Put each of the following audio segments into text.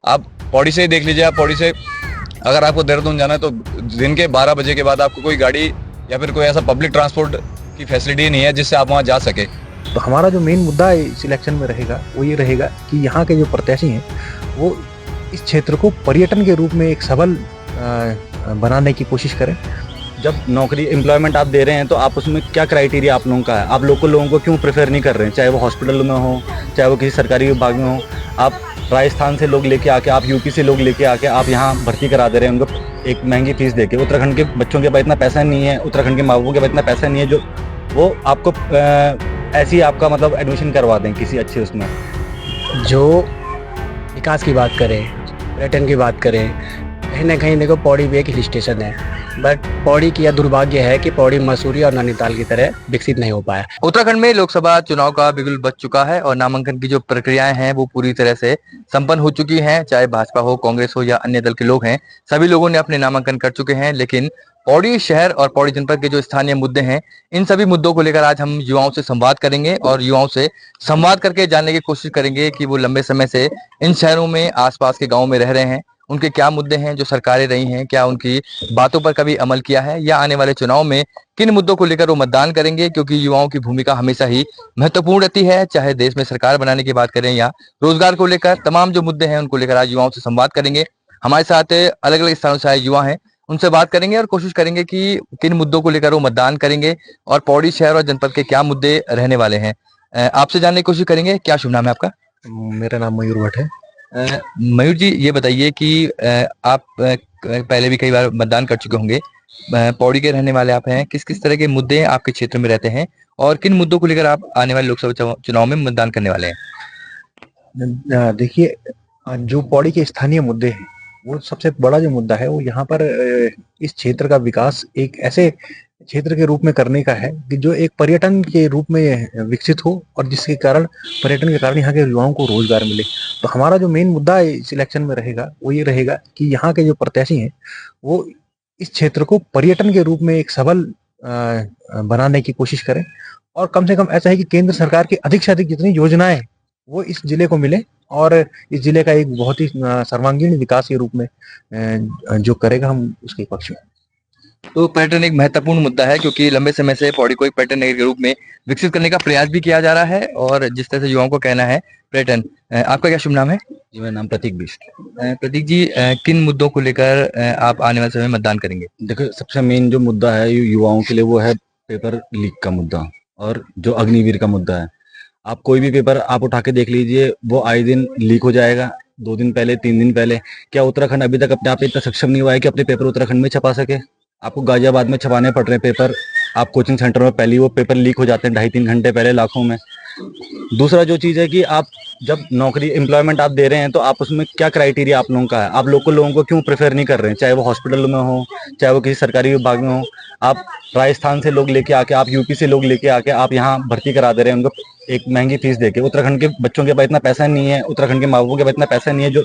आप पौड़ी से ही देख लीजिए। आप पौड़ी से अगर आपको देहरादून जाना है तो दिन के 12 बजे के बाद आपको कोई गाड़ी या फिर कोई ऐसा पब्लिक ट्रांसपोर्ट की फैसिलिटी नहीं है जिससे आप वहाँ जा सके। तो हमारा जो मेन मुद्दा इस इलेक्शन में रहेगा वो ये रहेगा कि यहाँ के जो प्रत्याशी हैं वो इस क्षेत्र को पर्यटन के रूप में एक सबल बनाने की कोशिश करें। जब नौकरी एम्प्लॉयमेंट आप दे रहे हैं तो आप उसमें क्या क्राइटेरिया आप लोगों का है? आप लोकल लोगों को क्यों प्रेफर नहीं कर रहे हैं, चाहे वो हॉस्पिटल में हो, चाहे वो किसी सरकारी विभाग में हो? आप राजस्थान से लोग लेके आके, आप यूपी से लोग लेके आके आप यहाँ भर्ती करा दे रहे हैं उनको एक महंगी फीस देके। उत्तराखंड के बच्चों के पास इतना पैसा नहीं है, उत्तराखंड के माँ बापों के पास इतना पैसा नहीं है जो वो आपको ऐसे ही आपका मतलब एडमिशन करवा दें किसी अच्छे उसमें। जो विकास की बात करें, पर्यटन की बात करें, कहीं ना कहीं देखो पौड़ी भी एक हिल स्टेशन है, बट पौड़ी की यह दुर्भाग्य है कि पौड़ी मसूरी और नैनीताल की तरह विकसित नहीं हो पाया। उत्तराखंड में लोकसभा चुनाव का बिगुल बज चुका है और नामांकन की जो प्रक्रियाएं हैं वो पूरी तरह से संपन्न हो चुकी हैं। चाहे भाजपा हो, कांग्रेस हो या अन्य दल के लोग हैं, सभी लोगों ने अपने नामांकन कर चुके हैं। लेकिन पौड़ी शहर और पौड़ी जनपद के जो स्थानीय मुद्दे हैं, इन सभी मुद्दों को लेकर आज हम युवाओं से संवाद करेंगे और युवाओं से संवाद करके जानने की कोशिश करेंगे कि वो लंबे समय से इन शहरों में, आसपास के गाँव में रह रहे हैं, उनके क्या मुद्दे हैं, जो सरकारें रही हैं क्या उनकी बातों पर कभी अमल किया है, या आने वाले चुनाव में किन मुद्दों को लेकर वो मतदान करेंगे। क्योंकि युवाओं की भूमिका हमेशा ही महत्वपूर्ण रहती है, चाहे देश में सरकार बनाने की बात करें या रोजगार को लेकर। तमाम जो मुद्दे हैं उनको लेकर आज युवाओं से संवाद करेंगे। हमारे साथ अलग अलग स्थानों से आए युवा हैं, उनसे बात करेंगे और कोशिश करेंगे कि किन मुद्दों को लेकर वो मतदान करेंगे और पौड़ी शहर और जनपद के क्या मुद्दे रहने वाले हैं। आपसे जानने की कोशिश करेंगे। क्या शुभ नाम है आपका? मेरा नाम मयूर भट्ट है। मयूर जी, ये बताइए कि आप पहले भी कई बार मतदान कर चुके होंगे, पौड़ी के रहने वाले आप हैं, किस किस तरह के मुद्दे आपके क्षेत्र में रहते हैं और किन मुद्दों को लेकर आप आने वाले लोकसभा चुनाव में मतदान करने वाले हैं? देखिए, जो पौड़ी के स्थानीय मुद्दे हैं वो सबसे बड़ा जो मुद्दा है वो यहाँ पर इस क्षेत्र का विकास एक ऐसे क्षेत्र के रूप में करने का है कि जो एक पर्यटन के रूप में विकसित हो और जिसके कारण पर्यटन के कारण यहाँ के युवाओं को रोजगार मिले। तो हमारा जो मेन मुद्दा इस इलेक्शन में रहेगा वो ये रहेगा कि यहाँ के जो प्रत्याशी हैं वो इस क्षेत्र को पर्यटन के रूप में एक सबल बनाने की कोशिश करें। और कम से कम ऐसा है कि केंद्र सरकार की अधिक से अधिक जितनी योजनाएं वो इस जिले को मिले और इस जिले का एक बहुत ही सर्वांगीण विकास के रूप में जो करेगा, हम उसके पक्ष में। तो पर्यटन एक महत्वपूर्ण मुद्दा है क्योंकि लंबे समय से पौड़ी को एक पर्यटन नगर के रूप में विकसित करने का प्रयास भी किया जा रहा है और जिस तरह से युवाओं को कहना है पर्यटन। आपका क्या शुभ नाम है? जी, मेरा नाम प्रतीक बिष्ट। प्रतीक जी, किन मुद्दों को लेकर आप आने वाले समय में मतदान करेंगे? देखो, सबसे मेन जो मुद्दा है युवाओं के लिए वो है पेपर लीक का मुद्दा और जो अग्निवीर का मुद्दा है। आप कोई भी पेपर आप उठा के देख लीजिए, वो आए दिन लीक हो जाएगा। 2 दिन पहले, 3 दिन पहले। क्या उत्तराखंड अभी तक अपने आप इतना सक्षम नहीं हुआ है कि अपने पेपर उत्तराखंड में छपा सके? आपको गाजियाबाद में छपाने पड़ रहे हैं पेपर। आप कोचिंग सेंटर में पहले वो पेपर लीक हो जाते हैं 2.5-3 घंटे पहले लाखों में। दूसरा जो चीज़ है कि आप जब नौकरी एम्प्लॉयमेंट आप दे रहे हैं तो आप उसमें क्या क्राइटेरिया आप लोगों का है? आप लोकल लोगों को क्यों प्रेफर नहीं कर रहे हैं, चाहे वो हॉस्पिटल में हो, चाहे वो किसी सरकारी विभाग में हो? आप राजस्थान से लोग लेके आके, आप यूपी से लोग लेके आके आप यहाँ भर्ती करा दे रहे हैं उनको एक महंगी फीस देके। उत्तराखंड के बच्चों के पास इतना पैसा नहीं है, उत्तराखंड के माँ बापों के पास इतना पैसा नहीं है जो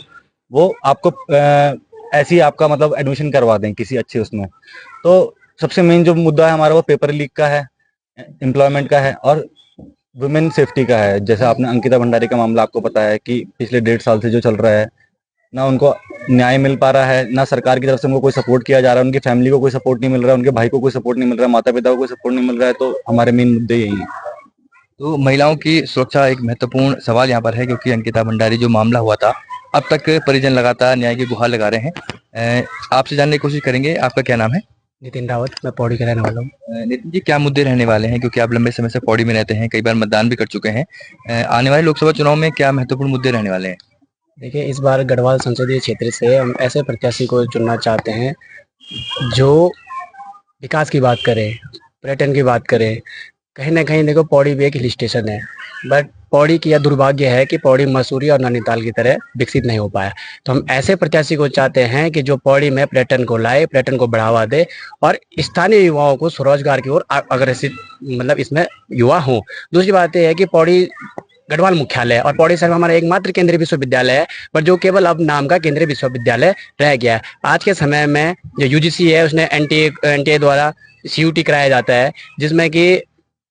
वो आपको ऐसे ही आपका मतलब एडमिशन करवा दें किसी अच्छे उसमें। तो सबसे मेन जो मुद्दा है हमारा वो पेपर लीक का है, एम्प्लॉयमेंट का है और वुमेन सेफ्टी का है। जैसे आपने अंकिता भंडारी का मामला आपको पता है कि पिछले 1.5 साल से जो चल रहा है, ना उनको न्याय मिल पा रहा है, ना सरकार की तरफ से उनको कोई सपोर्ट किया जा रहा है, उनकी फैमिली को कोई सपोर्ट नहीं मिल रहा है, उनके भाई को कोई सपोर्ट नहीं मिल रहा है, माता पिता को कोई सपोर्ट नहीं मिल रहा है। तो हमारे मेन मुद्दे यही हैं। तो महिलाओं की सुरक्षा एक महत्वपूर्ण सवाल यहाँ पर है क्योंकि अंकिता भंडारी जो मामला हुआ था, अब तक परिजन लगातार न्याय की गुहार लगा रहे हैं। आपसे जानने की कोशिश करेंगे। आपका क्या नाम है? नितिन रावत, मैं पौड़ी का रहने वाला हूँ। नितिन जी, क्या मुद्दे रहने वाले हैं क्योंकि आप लंबे समय से पौड़ी में रहते हैं, कई बार मतदान भी कर चुके हैं। आने वाले लोकसभा चुनाव में क्या महत्वपूर्ण मुद्दे रहने वाले हैं? देखिए, इस बार गढ़वाल संसदीय क्षेत्र से हम ऐसे प्रत्याशी को चुनना चाहते हैं जो विकास की बात करें, पर्यटन की बात करें, कहीं ना कहीं देखो पौड़ी भी एक हिल स्टेशन है, बट पौड़ी की यह दुर्भाग्य है कि पौड़ी मसूरी और नैनीताल की तरह विकसित नहीं हो पाया। तो हम ऐसे प्रत्याशी को चाहते हैं कि जो पौड़ी में पर्यटन को लाए, पर्यटन को बढ़ावा दे और स्थानीय युवाओं को स्वरोजगार की ओर अग्रसित मतलब इसमें युवा हों। दूसरी बात यह है कि पौड़ी गढ़वाल मुख्यालय है और पौड़ी शहर में हमारा एकमात्र केंद्रीय विश्वविद्यालय है, पर जो केवल अब नाम का केंद्रीय विश्वविद्यालय रह गया है। आज के समय में जो यूजीसी है उसने एनटीए द्वारा सीयूटी कराया जाता है, जिसमें कि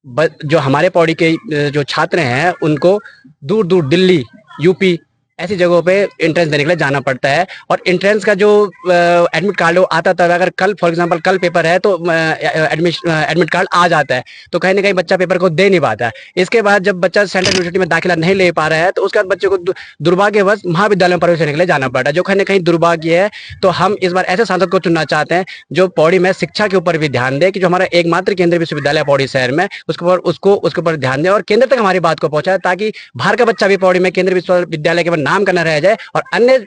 जो हमारे पौड़ी के जो छात्र हैं उनको दूर दूर दिल्ली, यूपी ऐसी जगहों पे एंट्रेंस देने के लिए जाना पड़ता है। और एंट्रेंस का जो एडमिट कार्ड वो आता था, अगर कल फॉर एग्जांपल कल पेपर है तो एडमिट कार्ड आ जाता है, तो कहीं ना कहीं बच्चा पेपर को दे नहीं पाता है। इसके बाद जब बच्चा सेंट्रल यूनिवर्सिटी में दाखिला नहीं ले पा रहा है तो उसके बाद बच्चे को दुर्भाग्यवश महाविद्यालय में प्रवेश लेने के लिए जाना पड़ता है, जो कहीं ना कहीं दुर्भाग्य है। तो हम इस बार ऐसे सांसद को चुनना चाहते हैं जो पौड़ी में शिक्षा के ऊपर भी ध्यान दे, कि जो हमारा एकमात्र केंद्रीय विश्वविद्यालय पौड़ी शहर में उसके ऊपर ध्यान दे और केंद्र तक हमारी बात को पहुंचाए, ताकि बाहर का बच्चा भी पौड़ी में केंद्रीय विश्वविद्यालय के नाम करना रह जाए और अन्य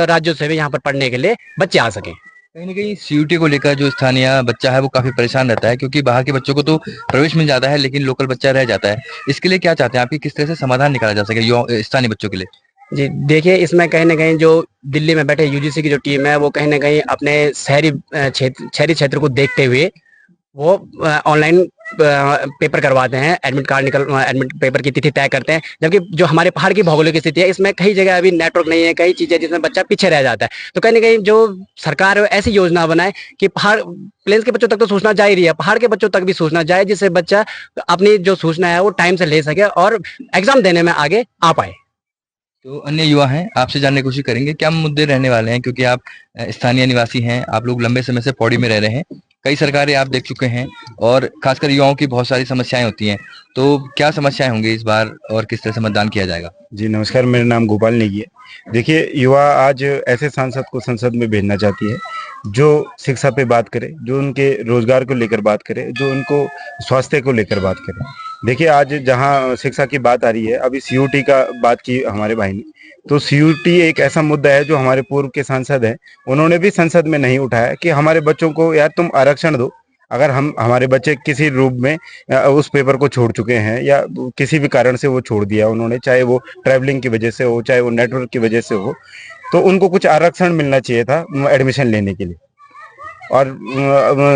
राज्यों से भी यहाँ पर पढ़ने के लिए बच्चे आ सके। कहीं ना कहीं सीयूटी को लेकर जो स्थानीय बच्चा है वो काफी परेशान रहता है, क्योंकि बाहर के बच्चों को तो प्रवेश मिल जाता है लेकिन लोकल बच्चा रह जाता है। इसके लिए क्या चाहते हैं आप कि किस तरह से समाधान निकाला जा सके स्थानीय बच्चों के लिए? जी देखिए, इसमें कहीं ना कहीं जो दिल्ली में बैठे यूजीसी की जो टीम है वो कहीं ना कहीं अपने शहरी क्षेत्र को देखते हुए वो ऑनलाइन पेपर करवाते हैं, एडमिट पेपर की तिथि तय करते हैं। जबकि जो हमारे पहाड़ की भौगोलिक स्थिति है, इसमें कई जगह अभी नेटवर्क नहीं है, कई चीजें जिसमें बच्चा पीछे रह जाता है। तो कहीं ना कहीं जो सरकार है ऐसी योजना बनाए कि पहाड़ प्लेन्स के बच्चों तक तो सूचना जा ही रही है, पहाड़ के बच्चों तक भी सूचना जाए, जिससे बच्चा अपनी जो सूचना है वो टाइम से ले सके और एग्जाम देने में आगे आ पाए। तो अन्य युवा हैं, आपसे जानने की कोशिश करेंगे क्या मुद्दे रहने वाले हैं, क्योंकि आप स्थानीय निवासी हैं, आप लोग लंबे समय से पौड़ी में रह रहे हैं, कई सरकारें आप देख चुके हैं और खासकर युवाओं की बहुत सारी समस्याएं होती हैं। तो क्या समस्याएं होंगी इस बार और किस तरह से मतदान किया जाएगा? जी नमस्कार, मेरा नाम गोपाल नेगी है। देखिए, युवा आज ऐसे सांसद को संसद में भेजना चाहती है जो शिक्षा पे बात करे, जो उनके रोजगार को लेकर बात करे, जो उनको स्वास्थ्य को लेकर बात करे। देखिए, आज जहां शिक्षा की बात आ रही है, अभी सीयूटी का बात की हमारे भाई ने, तो सीयूटी एक ऐसा मुद्दा है जो हमारे पूर्व के सांसद हैं, उन्होंने भी संसद में नहीं उठाया कि हमारे बच्चों को यार तुम आरक्षण दो। अगर हमारे बच्चे किसी रूप में उस पेपर को छोड़ चुके हैं या किसी भी कारण से वो छोड़ दिया उन्होंने, चाहे वो ट्रैवलिंग की वजह से हो, चाहे वो नेटवर्क की वजह से हो, तो उनको कुछ आरक्षण मिलना चाहिए था एडमिशन लेने के लिए। और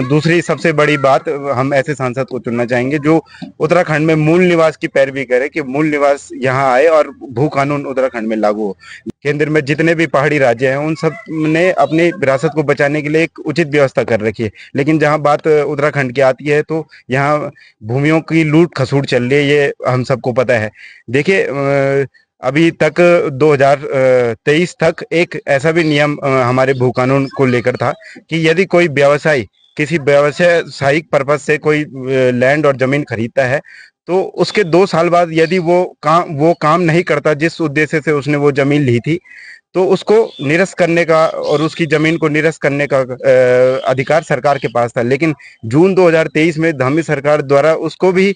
दूसरी सबसे बड़ी बात, हम ऐसे सांसद को चुनना चाहेंगे जो उत्तराखंड में मूल निवास की पैरवी करे, कि मूल निवास यहाँ आए और भू कानून उत्तराखंड में लागू हो। केंद्र में जितने भी पहाड़ी राज्य हैं उन सब ने अपनी विरासत को बचाने के लिए एक उचित व्यवस्था कर रखी है, लेकिन जहाँ बात उत्तराखंड की आती है तो यहाँ भूमियों की लूट खसूट चल रही है, ये हम सबको पता है। देखिए, अभी तक 2023 तक एक ऐसा भी नियम हमारे भू कानून को लेकर था कि यदि कोई व्यवसायी किसी व्यावसायिक पर्पज से कोई लैंड और जमीन खरीदता है तो उसके 2 साल बाद यदि वो काम नहीं करता जिस उद्देश्य से उसने वो जमीन ली थी, तो उसको निरस्त करने का और उसकी जमीन को निरस्त करने का अधिकार सरकार के पास था। लेकिन जून 2023 में धामी सरकार द्वारा उसको भी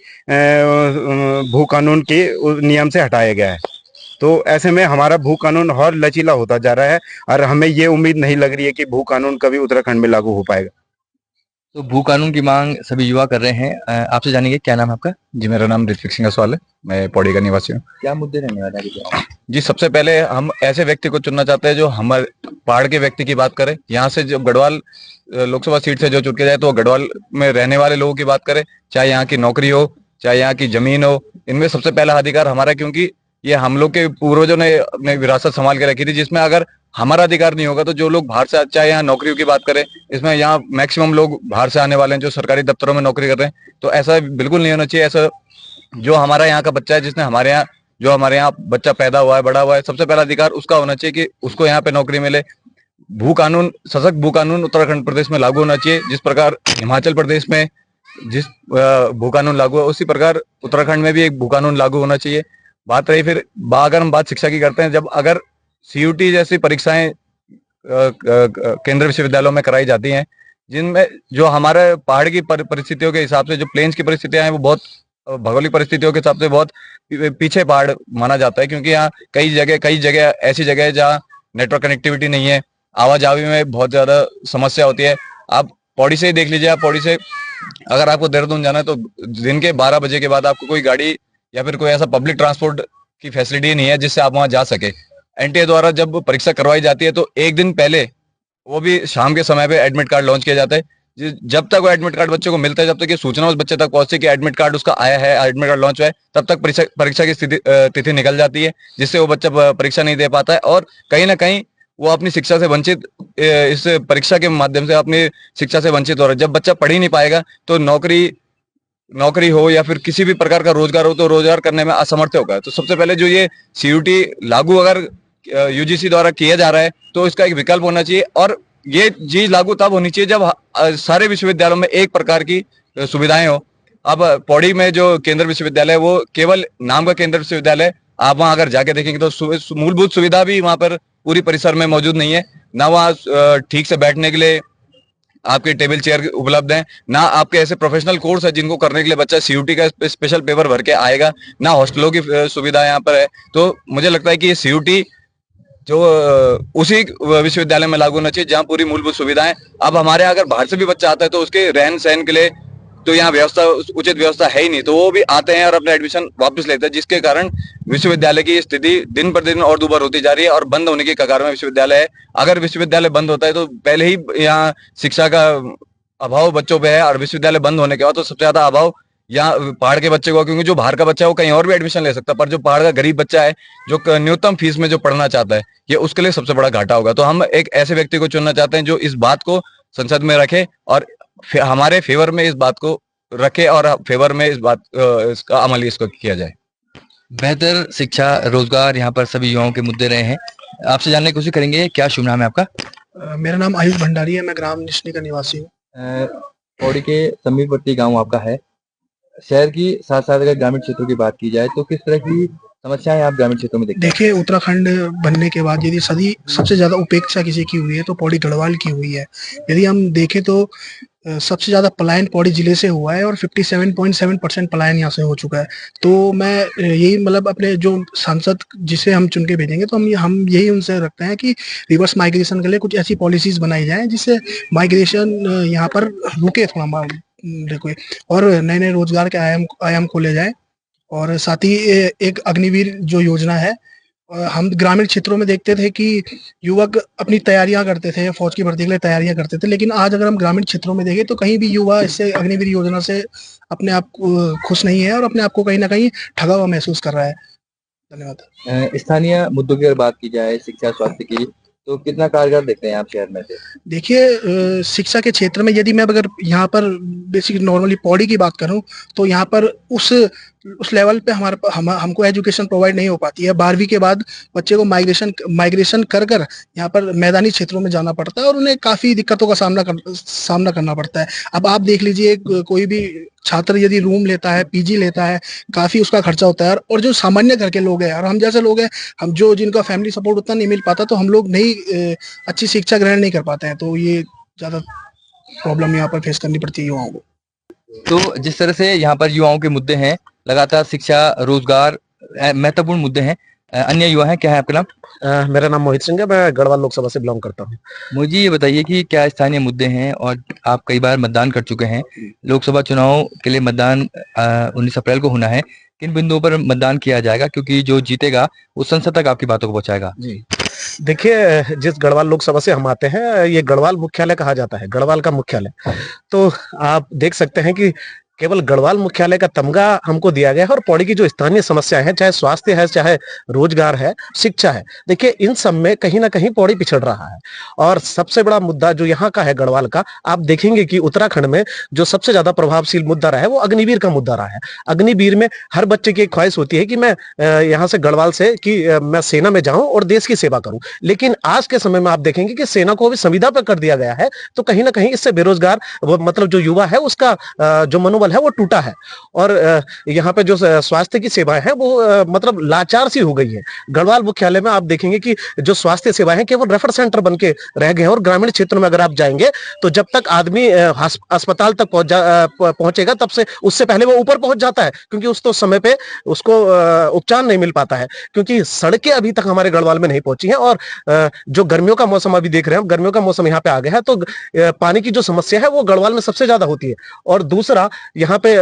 भू कानून के नियम से हटाया गया है। तो ऐसे में हमारा भू कानून और लचीला होता जा रहा है और हमें ये उम्मीद नहीं लग रही है कि भू कानून कभी उत्तराखंड में लागू हो पाएगा। तो भू कानून की मांग सभी युवा कर रहे हैं। आपसे जानेंगे, क्या नाम है आपका? जी, मेरा नाम ऋत्विक सिंह असवाल है, मैं पौड़ी का निवासी हूँ। क्या मुद्दे रहने वाले हैं? जी, सबसे पहले हम ऐसे व्यक्ति को चुनना चाहते हैं जो हमारे पहाड़ के व्यक्ति की बात करे। यहाँ से जो गढ़वाल लोकसभा सीट से जो चुन के जाए तो गढ़वाल में रहने वाले लोगों की बात करे, चाहे यहाँ की नौकरी हो, चाहे यहाँ की जमीन हो, इनमें सबसे पहला अधिकार हमारा, क्योंकि ये हम लोग के पूर्वजों ने अपनी विरासत संभाल के रखी थी, जिसमें अगर हमारा अधिकार नहीं होगा तो जो लोग बाहर से, चाहे यहाँ नौकरियों की बात करें, इसमें यहाँ मैक्सिमम लोग बाहर से आने वाले हैं जो सरकारी दफ्तरों में नौकरी कर रहे हैं, तो ऐसा बिल्कुल नहीं होना चाहिए। ऐसा जो हमारा यहाँ का बच्चा है, जिसने हमारे यहाँ बच्चा पैदा हुआ है, बड़ा हुआ है, सबसे पहला अधिकार उसका होना चाहिए कि उसको यहाँ पे नौकरी मिले। सशक्त भू कानून उत्तराखंड प्रदेश में लागू होना चाहिए, जिस प्रकार हिमाचल प्रदेश में जिस भू कानून लागू है उसी प्रकार उत्तराखंड में भी एक भू कानून लागू होना चाहिए। बात रही फिर अगर हम बात शिक्षा की करते हैं, जब अगर सीयूटी जैसी परीक्षाएं केंद्रीय विश्वविद्यालयों में कराई जाती हैं, जिनमें जो हमारे पहाड़ की परिस्थितियों के हिसाब से, जो प्लेन्स की परिस्थितियां हैं, वो बहुत भौगोलिक परिस्थितियों के हिसाब से बहुत पीछे पहाड़ माना जाता है, क्योंकि यहाँ कई जगह ऐसी जगह है जहाँ नेटवर्क कनेक्टिविटी नहीं है, आवाजाही में बहुत ज्यादा समस्या होती है। आप पौड़ी से ही देख लीजिए, आप पौड़ी से अगर आपको देहरादून जाना है तो दिन के 12 बजे के बाद आपको कोई गाड़ी या फिर कोई ऐसा पब्लिक ट्रांसपोर्ट की फैसिलिटी नहीं है जिससे आप वहां जा सके। एनटीए द्वारा जब परीक्षा करवाई जाती है तो एक दिन पहले, वो भी शाम के समय पे, एडमिट कार्ड लॉन्च किया जाता है। जब तक वो एडमिट कार्ड बच्चे को मिलता है, जब तक ये सूचना उस बच्चे तक पहुंचती है कि एडमिट कार्ड उसका आया है, एडमिट कार्ड लॉन्च हुआ है, तब तक परीक्षा की तिथि निकल जाती है, जिससे वो बच्चा परीक्षा नहीं दे पाता है और कहीं ना कहीं वो अपनी शिक्षा से वंचित, इस परीक्षा के माध्यम से अपनी शिक्षा से वंचित हो रहा है। जब बच्चा पढ़ ही नहीं पाएगा तो नौकरी हो या फिर किसी भी प्रकार का रोजगार हो तो रोजगार करने में असमर्थ होगा। तो सबसे पहले जो ये सीयूटी लागू अगर यूजीसी द्वारा किया जा रहा है, तो इसका एक विकल्प होना चाहिए। और ये चीज लागू तब होनी चाहिए जब सारे विश्वविद्यालयों में एक प्रकार की सुविधाएं हो। अब पौड़ी में जो केंद्र विश्वविद्यालय है वो केवल नाम का केंद्र विश्वविद्यालय, आप वहां अगर जाके देखेंगे तो मूलभूत सुविधा भी वहां पर पूरी परिसर में मौजूद नहीं है। ना वहाँ ठीक से बैठने के लिए आपके टेबल चेयर उपलब्ध हैं, ना आपके ऐसे प्रोफेशनल कोर्स है जिनको करने के लिए बच्चा सीयूटी का स्पेशल पेपर भर के आएगा, ना हॉस्टलों की सुविधा यहाँ पर है। तो मुझे लगता है कि ये सीयूटी जो उसी विश्वविद्यालय में लागू होना चाहिए जहाँ पूरी मूलभूत सुविधाएं। अब हमारे अगर बाहर से भी बच्चा आता है तो उसके रहन सहन के लिए तो यहाँ व्यवस्था, उचित व्यवस्था है ही नहीं, तो वो भी आते हैं और अपना एडमिशन वापस लेते हैं, जिसके कारण विश्वविद्यालय की स्थिति दिन पर दिन और दुर्बर होती जा रही है और बंद होने की कगार में विश्वविद्यालय है। अगर विश्वविद्यालय बंद होता है तो पहले ही यहाँ शिक्षा का अभाव बच्चों पे है, और विश्वविद्यालय बंद होने के बाद तो सबसे ज्यादा अभाव यहाँ पहाड़ के बच्चे को, क्योंकि जो बाहर का बच्चा है वो कहीं और भी एडमिशन ले सकता है, पर जो पहाड़ का गरीब बच्चा है जो न्यूनतम फीस में जो पढ़ना चाहता है, ये उसके लिए सबसे बड़ा घाटा होगा। तो हम एक ऐसे व्यक्ति को चुनना चाहते हैं जो इस बात को संसद में रखे और हमारे फेवर में इस बात को रखे और फेवर में इसका अमल इसको किया जाए। बेहतर शिक्षा, रोजगार, यहाँ पर सभी युवाओं के मुद्दे रहे हैं। आपसे जानने की कोशिश करेंगे, क्या शुभ नाम है आपका? मेरा नाम आयुष भंडारी है, मैं ग्राम निश्चनी का निवासी हूँ। पौड़ी के समीपवर्ती गांव आपका है। शहर की साथ साथ अगर ग्रामीण क्षेत्रों की बात की जाए तो किस तरह की समस्याएं आप ग्रामीण क्षेत्रों में देखते हैं? देखिए, उत्तराखंड बनने के बाद यदि सबसे ज्यादा उपेक्षा किसी की हुई है तो पौड़ी गढ़वाल की हुई है। यदि हम देखें तो सबसे ज्यादा पलायन पौड़ी जिले से हुआ है और 57.7% पलायन यहाँ से हो चुका है। तो मैं यही मतलब अपने जो सांसद जिसे हम चुन के भेजेंगे तो हम यही उनसे रखते हैं कि रिवर्स माइग्रेशन के लिए कुछ ऐसी पॉलिसीज बनाई जाए जिससे माइग्रेशन यहाँ पर रुके थोड़ा रुके, और नए नए रोजगार के आयाम खोले जाए। और साथ ही एक अग्निवीर जो योजना है, हम ग्रामीण क्षेत्रों में देखते थे कि युवक अपनी तैयारियां करते थे, फौज की भर्ती के लिए तैयारियां करते थे, लेकिन आज अगर हम ग्रामीण क्षेत्रों में देखें तो कहीं भी युवा इससे अग्निवीर योजना से अपने आप को खुश नहीं है और अपने आप को कहीं ना कहीं ठगा हुआ महसूस कर रहा है। धन्यवाद। स्थानीय मुद्दों की अगर बात की जाए, शिक्षा, स्वास्थ्य की, तो कितना कारगर देखते हैं आप शहर में से? देखिए, शिक्षा के क्षेत्र में यदि मैं अगर यहाँ पर बेसिक नॉर्मली पौड़ी की बात करूँ तो यहाँ पर उस लेवल पे हमको एजुकेशन प्रोवाइड नहीं हो पाती है। 12वीं के बाद बच्चे को माइग्रेशन कर यहाँ पर मैदानी क्षेत्रों में जाना पड़ता है और उन्हें काफी दिक्कतों का सामना करना पड़ता है। अब आप देख लीजिए, कोई भी छात्र यदि रूम लेता है, पीजी लेता है, काफी उसका खर्चा होता है। और जो सामान्य घर के लोग हैं और हम जैसे लोग हैं, हम जिनका फैमिली सपोर्ट उतना नहीं मिल पाता, तो हम लोग नहीं अच्छी शिक्षा ग्रहण नहीं कर पाते हैं। तो ये ज्यादा प्रॉब्लम यहाँ पर फेस करनी पड़ती है युवाओं को। तो जिस तरह से यहाँ पर युवाओं के मुद्दे हैं, लगातार शिक्षा, रोजगार महत्वपूर्ण मुद्दे हैं। अन्य युवा हैं, क्या है आपका नाम? मेरा नाम मोहित सिंह है, मैं गढ़वाल लोकसभा से बिलोंग करता हूँ। मुझे ये बताइए कि क्या स्थानीय मुद्दे हैं, और आप कई बार मतदान कर चुके हैं, लोकसभा चुनाव के लिए मतदान 19 अप्रैल को होना है, किन बिंदुओं पर मतदान किया जाएगा, क्योंकि जो जीतेगा वो संसद तक आपकी बातों को पहुंचाएगा? जी, देखिए, जिस गढ़वाल लोकसभा से हम आते हैं, ये गढ़वाल मुख्यालय कहा जाता है, गढ़वाल का मुख्यालय। तो आप देख सकते हैं कि केवल गढ़वाल मुख्यालय का तमगा हमको दिया गया है और पौड़ी की जो स्थानीय समस्याएं हैं, चाहे स्वास्थ्य है, चाहे रोजगार है, शिक्षा है, देखिए इन सब में कहीं ना कहीं पौड़ी पिछड़ रहा है। और सबसे बड़ा मुद्दा जो यहाँ का है गढ़वाल का, आप देखेंगे कि उत्तराखंड में जो सबसे ज्यादा प्रभावशील मुद्दा रहा है वो अग्निवीर का मुद्दा रहा है। अग्निवीर में हर बच्चे की एक ख्वाहिश होती है कि मैं यहाँ से गढ़वाल से कि मैं सेना में जाऊं और देश की सेवा करूं, लेकिन आज के समय में आप देखेंगे कि सेना को भी संविदा पर कर दिया गया है। तो कहीं ना कहीं इससे बेरोजगार मतलब जो युवा है उसका जो मनोबल है वो टूटा है। और यहाँ पे जो स्वास्थ्य की सेवाएं हैं वो मतलब लाचार सी हो गई है। गढ़वाल मुख्यालय में आप देखेंगे कि जो स्वास्थ्य सेवाएं हैं केवल रेफर सेंटर बन के रह गए हैं। और ग्रामीण क्षेत्र में अगर आप जाएंगे तो जब तक आदमी अस्पताल तक पहुंचेगा तब से उससे पहले वो ऊपर पहुंच जाता है, क्योंकि उस तो समय पे उसको उपचार नहीं मिल पाता है, क्योंकि सड़कें अभी तक हमारे गढ़वाल में नहीं पहुंची हैं। और जो गर्मियों का मौसम अभी देख रहे हैं, गर्मियों का मौसम यहाँ पे आ गया है, तो पानी की जो समस्या है वो गढ़वाल में सबसे ज्यादा होती है। और दूसरा, यहाँ पे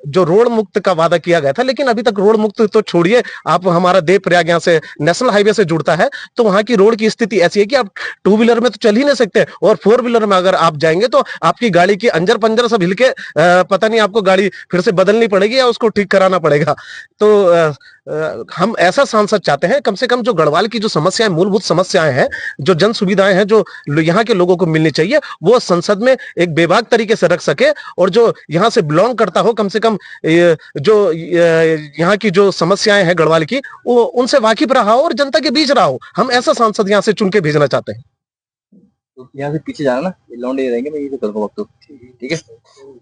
जो रोड मुक्त का वादा किया गया था, लेकिन अभी तक रोड मुक्त तो छोड़िए, आप हमारा देवप्रयाग यहाँ से नेशनल हाईवे से जुड़ता है, तो वहां की रोड की स्थिति ऐसी है कि आप 2 व्हीलर में तो चल ही नहीं सकते, और 4 व्हीलर में अगर आप जाएंगे तो आपकी गाड़ी की अंजर पंजर सब हिल के पता नहीं आपको गाड़ी फिर से बदलनी पड़ेगी या उसको ठीक कराना पड़ेगा। तो हम ऐसा सांसद चाहते हैं, कम से कम जो गढ़वाल की जो समस्याएं, मूलभूत समस्याएं हैं, जो जन सुविधाएं हैं, जो यहाँ के लोगों को मिलनी चाहिए, वो संसद में एक बेबाक तरीके से रख सके, और जो यहाँ से बिलोंग करता हो, कम से कम जो यहाँ की जो समस्याएं हैं गढ़वाल की, वो उनसे वाकिफ रहा हो और जनता के बीच रहा हो। हम ऐसा सांसद यहाँ से चुन के भेजना चाहते हैं। तो यहाँ से पीछे जाना ना, ये लौंडे रहेंगे, मैं यही से करूंगा वक्त। ठीक है,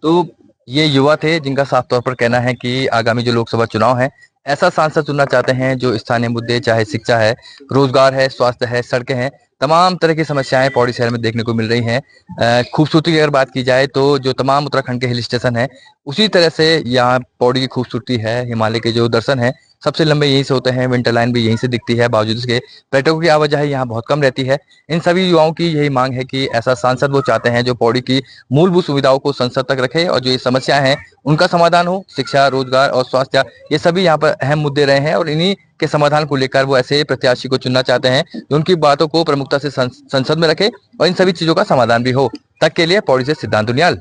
तो ये युवा थे जिनका साफ तौर पर कहना है कि आगामी जो लोकसभा चुनाव है, ऐसा सांसद चुनना चाहते हैं जो स्थानीय मुद्दे, चाहे शिक्षा है, रोजगार है, स्वास्थ्य है, सड़कें हैं, तमाम तरह की समस्याएं पौड़ी शहर में देखने को मिल रही हैं। खूबसूरती की अगर बात की जाए तो जो तमाम उत्तराखंड के हिल स्टेशन है, उसी तरह से यहाँ पौड़ी की खूबसूरती है। हिमालय के जो दर्शन है सबसे लंबे यहीं से होते हैं, विंटर लाइन भी यहीं से दिखती है, बावजूद इसके पर्यटकों की आवाजाही यहाँ बहुत कम रहती है। इन सभी युवाओं की यही मांग है कि ऐसा सांसद वो चाहते हैं जो पौड़ी की मूलभूत सुविधाओं को संसद तक रखे और जो ये समस्याएं हैं उनका समाधान हो। शिक्षा, रोजगार और स्वास्थ्य, ये सभी यहाँ पर अहम मुद्दे रहे हैं और इन्हीं के समाधान को लेकर वो ऐसे प्रत्याशी को चुनना चाहते हैं जो उनकी बातों को प्रमुखता से संसद में रखे और इन सभी चीजों का समाधान भी हो। तक के लिए पौड़ी से सिद्धांत दुनियाल।